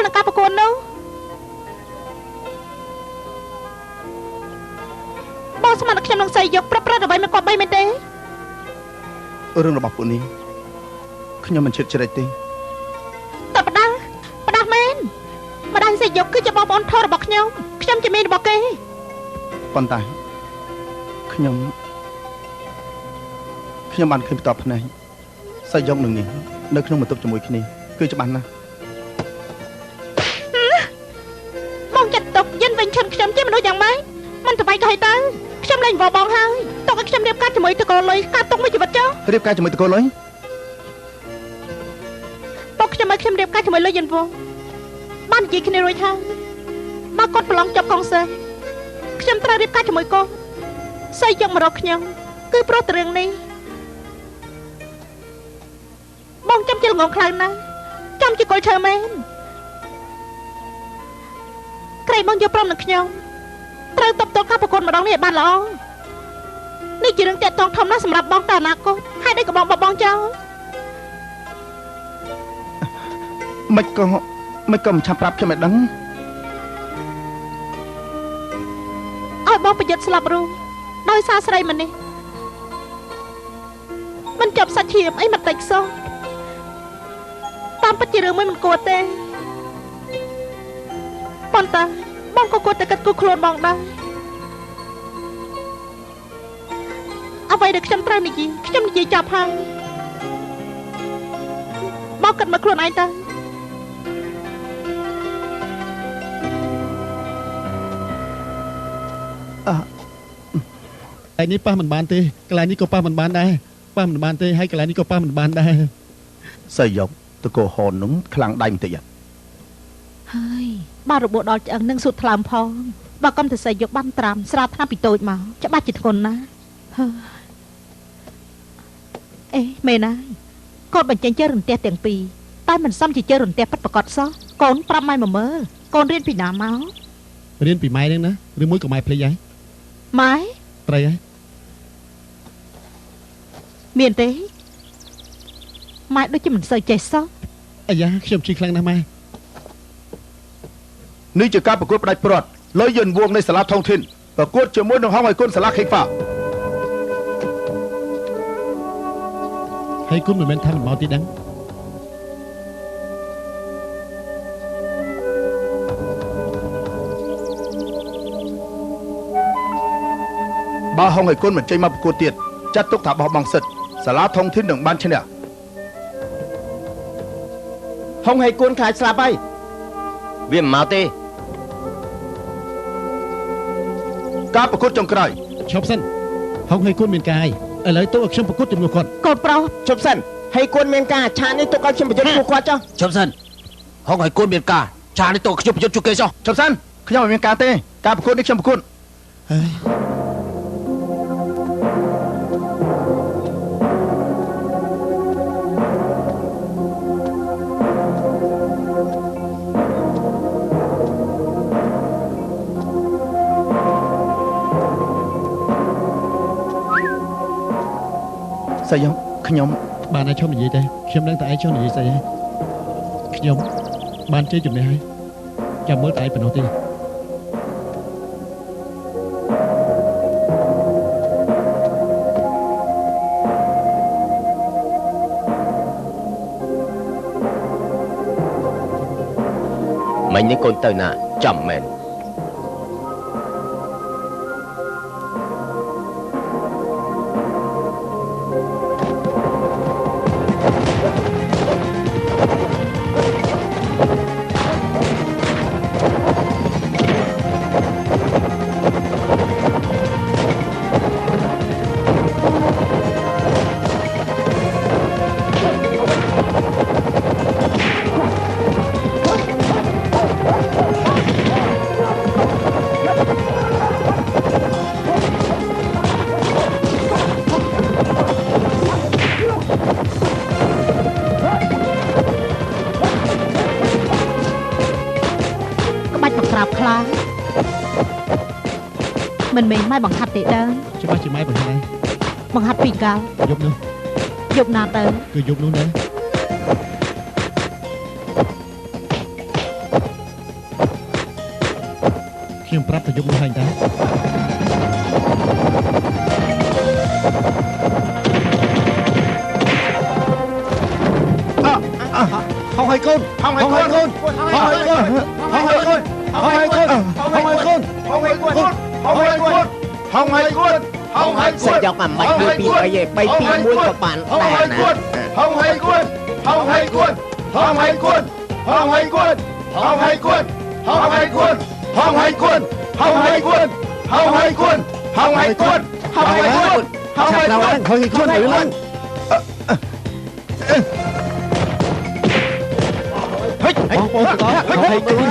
នឹងការប្រកួតនោះបងស្មានខ្ញុំនឹងសៃយកប្រាប់អ្វីមិនគាត់បីមែនទេរឿងរបស់ពួកនេះខ្ញុំមិនជឿជ្រែកទេតែផ្ដាស់មែនម្ដាយសៃយកគឺជាបងប្អូនធំរបស់ខ្ញុំជាមីនរបស់គេប៉ុន្តែខ្ញុំបានឃើញផ្ទាល់ភ្នែកសៃយកនឹងនេះនៅក្នុងបន្ទប់ជាមួយគ្នាគឺច្បាស់ណាស់បងចាត់ទុកយិនវិញឈិនខ្ញុំជាមនុស្សយ៉ាងម៉េចមិនទៅវាយក៏ឲ្យទៅខ្ញុំលែងវល់បងហើយទុកឲ្យខ្ញុំរៀបការជាមួយតកូលុយការទុកមួយជីវិតចុះរៀបការជាមួយតកូលុយទុកខ្ញុំឲ្យខ្ញុំរៀបការជាមួយលុយយិនវងបាននិយាយគ្នារួចហើយបើគាត់ប្រឡងចប់កងសេខ្ញុំត្រូវរៀបការជាមួយគាត់សៃយកមករកខ្ញុំគឺព្រោះតែរឿងនេះបងចាំជាល្ងងខ្លាំងណាស់ចាំជាកុលឈើមែនក្រែងបងយកព្រមនឹងខ្ញុំត្រូវតបតការប្រកួតម្ដងនេះឲ្យបានល្អនេះជារឿងតាក់ទងធំណាស់សម្រាប់បងតាអនាគតហើយដូចក៏បងបបងចោលមិនក៏មិនឆាប់ប្រាប់ខ្ញុំឲ្យដឹងឲ្យបងប្រយុទ្ធស្លាប់រួមដោយសារស្រីម្នេះមិនចាប់សាច់ឈាមអីមិនតិចសោះតាមពិតជារឿងមួយមិនគួរទេប៉ុន្តែបងក៏គួរតែគិតគូរខ្លួនបងដែរអ្វីដែលខ្ញុំត្រូវនិយាយខ្ញុំនិយាយចាប់ហើយបងគិតមកខ្លួនឯងទៅឯនេះប៉ះមិនបានទេកន្លែងនេះក៏ប៉ះមិនបានដែរប៉ះមិនបានទេហើយកន្លែងនេះក៏ប៉ះមិនបានដែរសៃយកតកោហននោះខ្លាំងដៃបន្តិចហើយបាទរបួសដល់ឆ្អឹងនឹងសុទ្ធថ្លើមផងបើកុំទៅសៃយកបានត្រាំស្រាថ្នាំពីតូចមកច្បាស់ជាធ្ងន់ណាស់អេមែនហើយកូនបញ្ចេញជើររន្ទះទាំងពីរតែមិនសមជាជើររន្ទះពិតប្រកបសោះកូនប្រាប់ម៉ែមកមើលកូនរៀនពីណាមករៀនពីម៉ែហ្នឹងណាឬមួយក៏ម៉ែភ្លេចហើយម៉ែត្រីហើយមានទេម៉ែដូចជាមិនសូវចេះសោះអាយ៉ាខ្ញុំជឿខ្លាំងណាស់ម៉ែនេះជាការប្រកួតផ្ដាច់ព្រាត់លុយយិនវងនៃសាលាថងធីនប្រកួតជាមួយនឹងហងឲ្យគុណសាលាខេងហ្វាហើយគុណមិនមែនថាមិនមកទីដឹងបើហងឲ្យគុណមិនចេញមកប្រកួតទៀតចាត់ទុកថាបោះបង់សិទ្ធសាលាថងធីននឹងបានឈ្នះហងឲ្យគុណខ្លាចស្លាប់ហើយវាមិនមកទេការប្រកួតចុងក្រោយឈប់សិនហងឲ្យគុណមានការឥឡូវទៅឲ្យខ្ញុំប្រកួតជាមួយគាត់កូនប្រុសឈប់សិនឲ្យគុណមានការឆានេះទុកឲ្យខ្ញុំប្រយុទ្ធពួកគាត់ចុះឈប់សិនហងឲ្យគុណមានការឆានេះទុកខ្ញុំប្រយុទ្ធជួយគេចុះឈប់សិនខ្ញុំមិនមានការទេការប្រកួតនេះខ្ញុំប្រកួតហើយសៃយកខ្ញុំបានឲ្យឈប់និយាយទេខ្ញុំដឹងតែឯងឈប់និយាយស្អីហើយខ្ញុំបានជ័យជំនះហើយចាំមើលតែឯងប៉ុណ្ណោះទេមិញនេះកូនទៅណាចាំមែនមិនមែនម៉ែបង្ហាត់ទេដើមច្បាស់ជាម៉ែបង្ហាត់ហើយបង្ហាត់ពីកាលយប់នោះយប់ណាទៅគឺយប់នោះដែរ ខ្ញុំប្រាប់តែយប់នេះហើយតា ហងហើយកូនហងហើយកូនហងហើយកូនហងហើយកូនហងហើយកូនហងហើយកូនហងហើយកូនហងហើយកូនហងហើយកូនហងហើយកូនហងហើយកូនសេចយកអាម៉េចមួយពីរអីឯង3 2 1ក៏បានដែរណាហងហើយកូនហងហើយកូនហងហើយកូនហងហើយកូនហងហើយកូនហងហើយកូនហងហើយកូនហងហើយកូនហងហើយកូនហងហើយកូនហងហើយកូនហងហើយកូនហងហើយកូនហងហើយកូនเฮ้ยបងប្អូនទាំងអស់ហើយគូន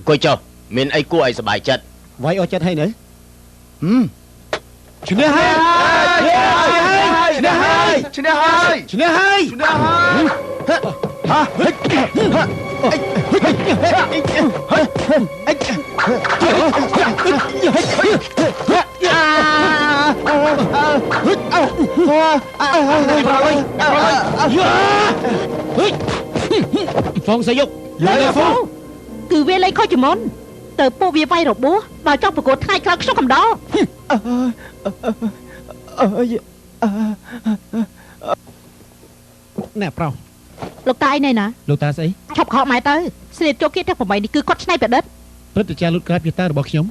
គួយចុះមានអីគួរឲ្យសប្បាយចិត្តវាយអស់ចិត្តហើយនៅឈ្នះហើយឈ្នះហើយឈ្នះហើយឈ្នះហើយឈ្នះហើយហាហ្វងសយុកឡើយហ្វងគឺវាលេខខុសជាមុនតើពួកវាវាយរបួសដល់ចង់ប្រកួតថ្ងៃក្រោយខ្ញុំកំដរណែប្រុសលោកតាឯណែណាលោកតាស្អីឈប់ខកម៉ែទៅស្លៀកចូលគៀតទាំង8នេះគឺគាត់ឆ្នៃប្រឌិតព្រឹត្តិការណ៍លូតក្រាបយតារបស់ខ្ញុំ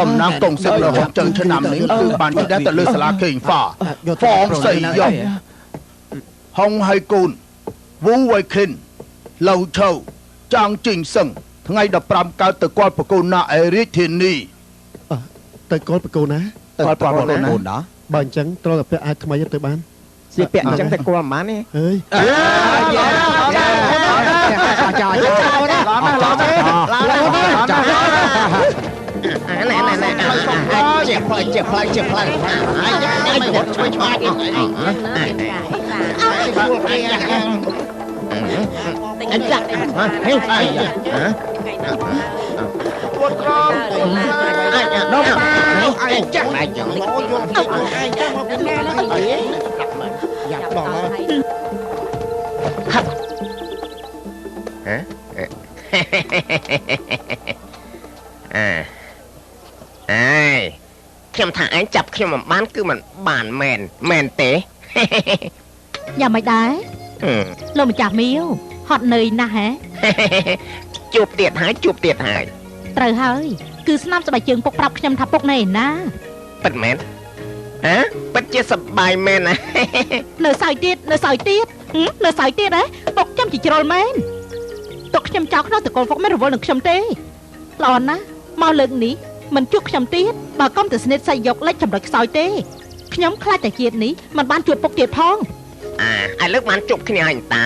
ដំណងកងសិករហូតចន្ទឆ្នាំនេះគឺបានជិះទៅលើសាលាខេងហ្វាហ្វងសៃយ៉ងហងហើយកូនវូវៃខិនឡូថៅចាងជីងសឹងថ្ងៃ15កើតទៅគាត់ប្រកូនណាឯរាជធានីទៅគាត់ប្រកូនណាគាត់ប្រកូនណាបើអញ្ចឹងត្រូវតែពាក់អាវថ្មីទៅបានស្លៀកពាក់អញ្ចឹងតែគួរមិនបានទេអើយជាផ្លែជាផ្លែជាផ្លែអាយរត់ឆ្វេងឆ្វាយអញចាក់ហេអាយគាត់ក្រមអាយដុំអាយចាក់អាយយ៉ាងនេះអាយចាក់មកពីណាយ៉ាប់បងហាត់ហ៎ខ្ញុំថាអញចាប់ខ្ញុំមិនបានគឺមិនបានមែនទេយ៉ាងមិនដែរលោកម្ចាស់មីវហត់នឿយណាស់ហ៎ជួបទៀតហើយត្រូវហើយគឺស្នាមស្បែកជើងពុកប្រាប់ខ្ញុំថាពុកណែណាពិតមែនពិតជាសប្បាយមែនណានៅសើចទៀតហ៎ពុកខ្ញុំជាជ្រុលមែនទុកខ្ញុំចោលក្នុងតកូលហ្វុកមិនរវល់នឹងខ្ញុំទេល្អណាស់មកលើកនេះមិនជួបខ្ញុំទៀតបើកុំទៅស្និទ្ធសៃយកលេចចម្រិតខ្សោយទេខ្ញុំខ្លាចតែជាតិនេះមិនបានជួបពុកទៀតផងឥឡូវបានជួបគ្នាហើយតា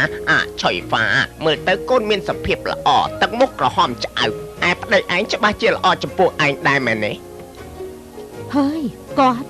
ឆុយហ្វាមើលទៅកូនមានសភាពល្អទឹកមុខក្រហមឆ្អៅប្តីឯងច្បាស់ជាល្អចំពោះឯងដែរមែនទេហើយគាត់